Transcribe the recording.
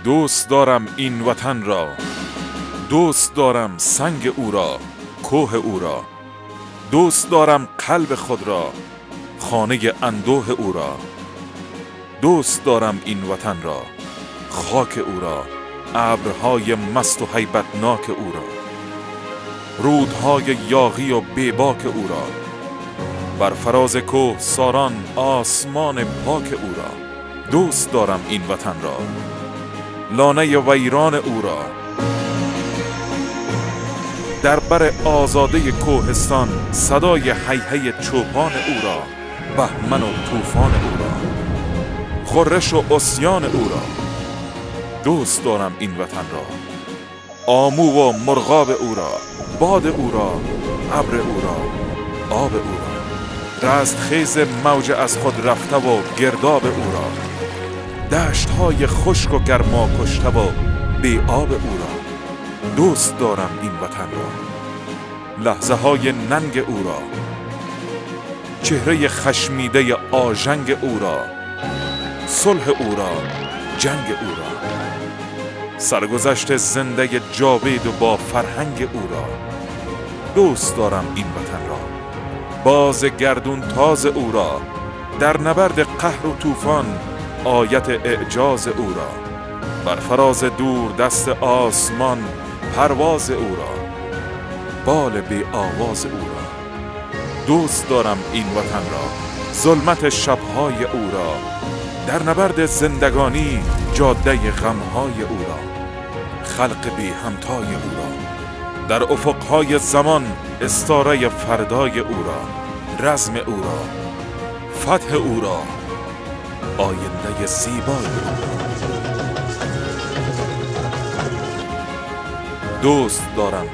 دوست دارم این وطن را، دوست دارم سنگ او را، کوه او را. دوست دارم قلب خود را، خانه اندوه او را. دوست دارم این وطن را، خاک او را، ابرهای مست و هیبتناک او را، رودهای یاغی و بیباک او را، بر فراز کوه ساران آسمان پاک او را. دوست دارم این وطن را، لانه ویران او را، در بر آزاده کوهستان صدای هیهی چوپان او را، بهمن و طوفان او را، خورش و عصیان او را. دوست دارم این وطن را، آمو و مرغاب او را، باد او را، ابر او را، آب او را، رستخیز موج از خود رفته و گرداب او را، دشت‌های خشک و گرما کشته و بی آب او را. دوست دارم این وطن را، لحظه‌های ننگ او را، چهره خشمیده آژنگ او را، صلح او را، جنگ او را، سرگذشت زنده جاوید و با فرهنگ او را. دوست دارم این وطن را، باز گردون تاز او را، در نبرد قهر و طوفان آیت اعجاز او را، بر فراز دور دست آسمان پرواز او را، بال بی آواز او را. دوست دارم این وطن را، ظلمت شبهای او را، در نبرد زندگانی جاده غمهای او را، خلق بی همتای او را، در افقهای زمان استاره فردای او را، رزم او را، فتح او را، آینده زیبای او را. دوست دارم